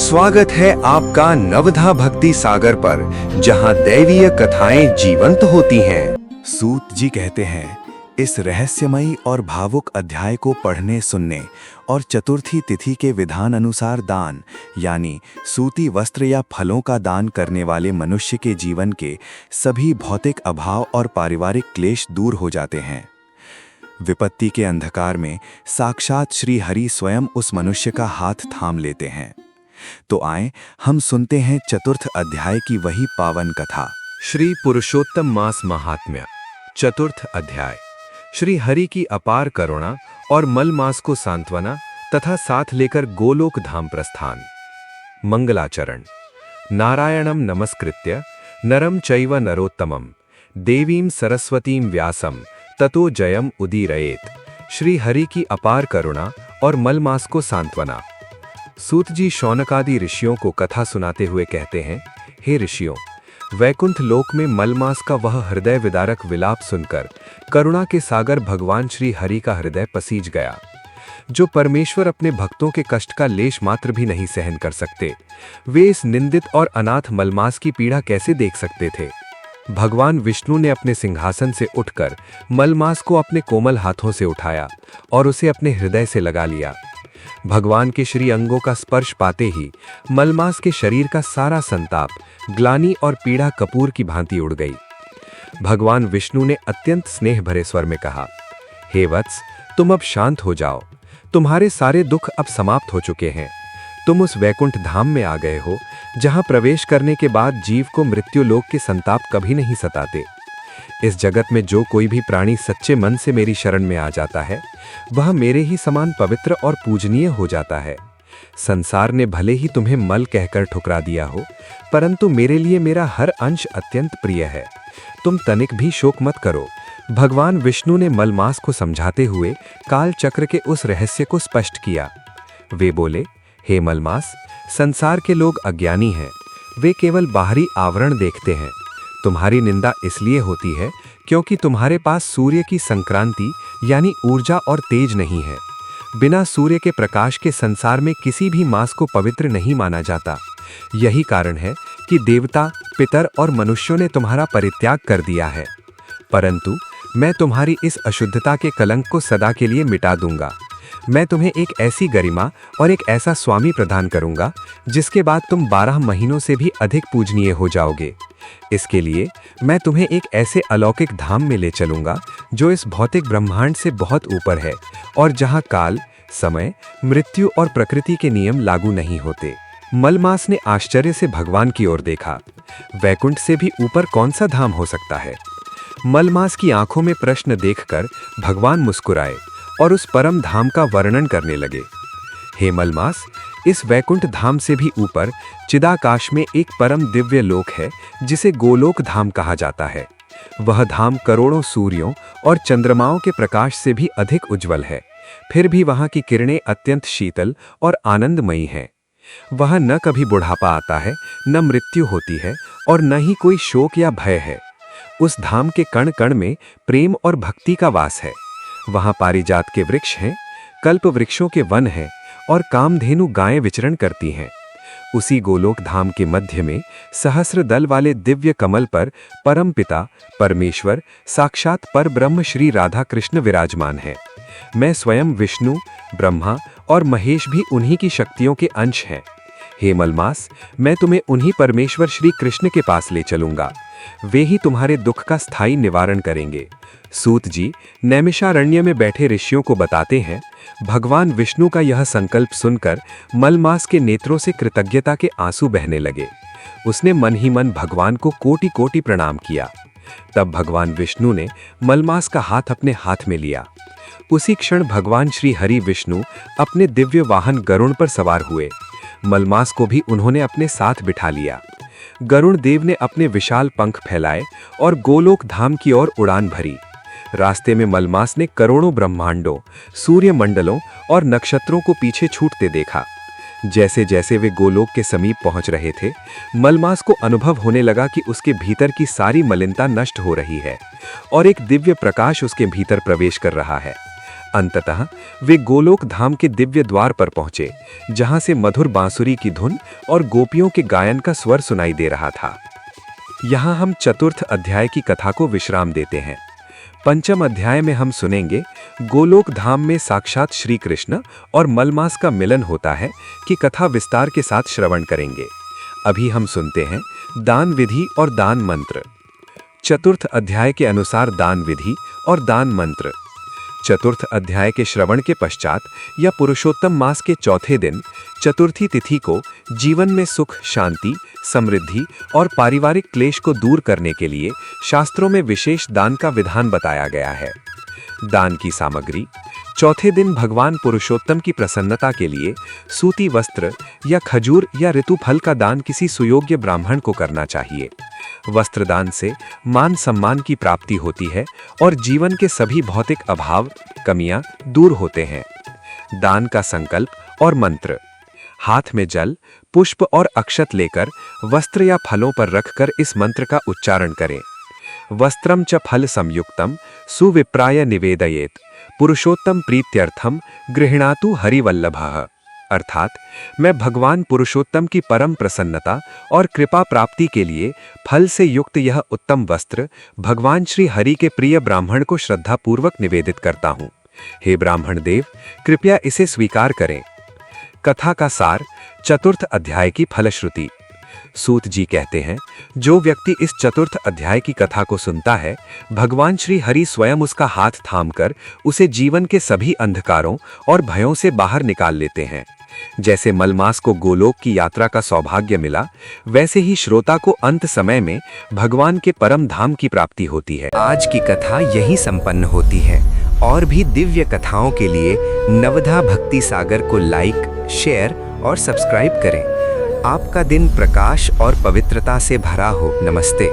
स्वागत है आपका नवधा भक्ति सागर पर, जहां दैवीय कथाएं जीवंत होती हैं। सूत जी कहते हैं, इस रहस्यमयी और भावुक अध्याय को पढ़ने सुनने और चतुर्थी तिथि के विधान अनुसार दान यानी सूती वस्त्र या फलों का दान करने वाले मनुष्य के जीवन के सभी भौतिक अभाव और पारिवारिक क्लेश दूर हो जाते हैं। विपत्ति के अंधकार में साक्षात श्री हरि स्वयं उस मनुष्य का हाथ थाम लेते हैं। तो आए हम सुनते हैं चतुर्थ अध्याय की वही पावन कथा। श्री पुरुषोत्तम मास महात्म्य। चतुर्थ अध्याय। श्री हरि की अपार करुणा और मल मास को सांत्वना तथा साथ लेकर गोलोक धाम प्रस्थान। मंगलाचरण। नारायणं नमस्कृत्य नरं चैव नरोत्तमं देवीं सरस्वतीं व्यासं ततो जयम उदीरयेत। श्री हरि की अपार करुणा और मल मास को सांत्वना। सूत जी शौनकादि ऋषियों को कथा सुनाते हुए कहते हैं, हे ऋषियों, वैकुंठ लोक में मलमास का वह हृदय विदारक विलाप सुनकर करुणा के सागर भगवान श्री हरि का हृदय पसीज गया। जो परमेश्वर अपने भक्तों के कष्ट का लेश मात्र भी नहीं सहन कर सकते, वे इस निंदित और अनाथ मलमास की पीड़ा कैसे देख सकते थे। भगवान विष्णु ने अपने सिंहासन से उठकर मलमास को अपने कोमल हाथों से उठाया और उसे अपने हृदय से लगा लिया। भगवान के श्री अंगों का स्पर्श पाते ही मलमास के शरीर का सारा संताप, ग्लानि और पीड़ा कपूर की भांति उड़ गई। भगवान विष्णु ने अत्यंत स्नेह भरे स्वर में कहा, हे वत्स, तुम अब शांत हो जाओ। तुम्हारे सारे दुख अब समाप्त हो चुके हैं। तुम उस वैकुंठ धाम में आ गए हो, जहां प्रवेश करने के बाद जीव को मृत्यु लोक के संताप कभी नहीं सताते। इस जगत में जो कोई भी प्राणी सच्चे मन से मेरी शरण में आ जाता है, वह मेरे ही समान पवित्र और पूजनीय हो जाता है। संसार ने भले ही तुम्हें मल कहकर ठुकरा दिया हो, परंतु मेरे लिए मेरा हर अंश अत्यंत प्रिय है। तुम तनिक भी शोक मत करो। भगवान विष्णु ने मलमास को समझाते हुए काल चक्र के उस रहस्य को स्पष्ट किया। वे बोले, हे मलमास, संसार के लोग अज्ञानी हैं। वे केवल बाहरी आवरण देखते हैं। तुम्हारी निंदा इसलिए होती है क्योंकि तुम्हारे पास सूर्य की संक्रांति यानी ऊर्जा और तेज नहीं है। बिना सूर्य के प्रकाश के संसार में किसी भी मास को पवित्र नहीं माना जाता। यही कारण है कि देवता, पितर और मनुष्यों ने तुम्हारा परित्याग कर दिया है। परंतु मैं तुम्हारी इस अशुद्धता के कलंक को सदा के लिए मिटा दूंगा। मैं तुम्हें एक ऐसी गरिमा और एक ऐसा स्वामी प्रदान करूंगा जिसके बाद तुम 12 महीनों से भी अधिक पूजनीय हो जाओगे। इसके लिए मैं तुम्हें एक ऐसे अलौकिक धाम में ले चलूंगा जो इस भौतिक ब्रह्मांड से बहुत ऊपर है और जहां काल, समय, मृत्यु और प्रकृति के नियम लागू नहीं होते। मलमास ने आश्चर्य से भगवान की ओर देखा। वैकुंठ से भी ऊपर कौन सा धाम हो सकता है? मलमास की आंखों में प्रश्न देखकर भगवान मुस्कुराए और उस परम धाम का वर्णन करने लगे। हे मलमास, इस वैकुंठ धाम से भी ऊपर चिदाकाश में एक परम दिव्य लोक है जिसे गोलोक धाम कहा जाता है। वह धाम करोड़ों सूर्यों और चंद्रमाओं के प्रकाश से भी अधिक उज्जवल है। फिर भी वहां की किरणें अत्यंत शीतल और आनंदमयी हैं। वहां न कभी बुढ़ापा आता है, न मृत्यु होती है और न ही कोई शोक या भय है। उस धाम के कण कण में प्रेम और भक्ति का वास है। वहां पारिजात के वृक्ष हैं, कल्प वृक्षों के वन हैं और कामधेनु गायें विचरण करती हैं। उसी गोलोक धाम के मध्य में सहस्र दल वाले दिव्य कमल पर परम पिता परमेश्वर साक्षात पर ब्रह्म श्री राधा कृष्ण विराजमान है। मैं स्वयं विष्णु, ब्रह्मा और महेश भी उन्हीं की शक्तियों के अंश हैं। हे मलमास, मैं तुम्हें उन्हीं परमेश्वर श्री कृष्ण के पास ले चलूंगा। वे ही तुम्हारे दुख का स्थायी निवारण करेंगे। सूत जी नैमिषारण्य में बैठे ऋषियों को बताते हैं, भगवान विष्णु का यह संकल्प सुनकर मलमास के नेत्रों से कृतज्ञता के आंसू बहने लगे। उसने मन ही मन भगवान को कोटि कोटि प्रणाम किया। तब भगवान विष्णु ने मलमास का हाथ अपने हाथ में लिया। उसी क्षण भगवान श्री हरि विष्णु अपने दिव्य वाहन गरुड़ पर सवार हुए। मलमास को भी उन्होंने अपने साथ बिठा लिया। गरुड़ देव ने अपने विशाल पंख फैलाए और गोलोक धाम की ओर उड़ान भरी। रास्ते में मलमास ने करोड़ों ब्रह्मांडों, सूर्य मंडलों और नक्षत्रों को पीछे छूटते देखा। जैसे जैसे वे गोलोक के समीप पहुंच रहे थे, मलमास को अनुभव होने लगा कि उसके भीतर की सारी मलिनता नष्ट हो रही है और एक दिव्य प्रकाश उसके भीतर प्रवेश कर रहा है। अंततः वे गोलोक धाम के दिव्य द्वार पर पहुंचे, जहां से मधुर बांसुरी की धुन और गोपियों के गायन का स्वर सुनाई दे रहा था। यहाँ हम चतुर्थ अध्याय की कथा को विश्राम देते हैं। पंचम अध्याय में हम सुनेंगे गोलोक धाम में साक्षात श्री कृष्ण और मलमास का मिलन होता है कि कथा विस्तार के साथ श्रवण करेंगे। अभी हम सुनते हैं दान विधि और दान मंत्र। चतुर्थ अध्याय के अनुसार दान विधि और दान मंत्र। चतुर्थ अध्याय के श्रवण के पश्चात या पुरुषोत्तम मास के चौथे दिन चतुर्थी तिथि को जीवन में सुख, शांति, समृद्धि और पारिवारिक क्लेश को दूर करने के लिए शास्त्रों में विशेष दान का विधान बताया गया है। दान की सामग्री। चौथे दिन भगवान पुरुषोत्तम की प्रसन्नता के लिए सूती वस्त्र या खजूर या ऋतु फल का दान किसी सुयोग्य ब्राह्मण को करना चाहिए। वस्त्रदान से मान सम्मान की प्राप्ति होती है और जीवन के सभी भौतिक अभाव, कमियां दूर होते हैं। दान का संकल्प और मंत्र। हाथ में जल, पुष्प और अक्षत लेकर वस्त्र या फलों पर रखकर इस मंत्र का उच्चारण करें। वस्त्रम च फल संयुक्तम सुविप्राय निवेदयेत पुरुषोत्तम प्रीत्यर्थम गृह्णातु हरिवल्लभः। अर्थात मैं भगवान पुरुषोत्तम की परम प्रसन्नता और कृपा प्राप्ति के लिए फल से युक्त यह उत्तम वस्त्र भगवान श्री हरि के प्रिय ब्राह्मण को श्रद्धापूर्वक निवेदित करता हूँ। हे ब्राह्मण देव, कृपया इसे स्वीकार करें। कथा का सार। चतुर्थ अध्याय की फलश्रुति। सूत जी कहते हैं, जो व्यक्ति इस चतुर्थ अध्याय की कथा को सुनता है, भगवान श्री हरि स्वयं उसका हाथ थामकर उसे जीवन के सभी अंधकारों और भयों से बाहर निकाल लेते हैं। जैसे मलमास को गोलोक की यात्रा का सौभाग्य मिला, वैसे ही श्रोता को अंत समय में भगवान के परम धाम की प्राप्ति होती है। आज की कथा यहीं संपन्न होती है। और भी दिव्य कथाओं के लिए नवधा भक्ति सागर को लाइक, शेयर और सब्सक्राइब करें। आपका दिन प्रकाश और पवित्रता से भरा हो। नमस्ते।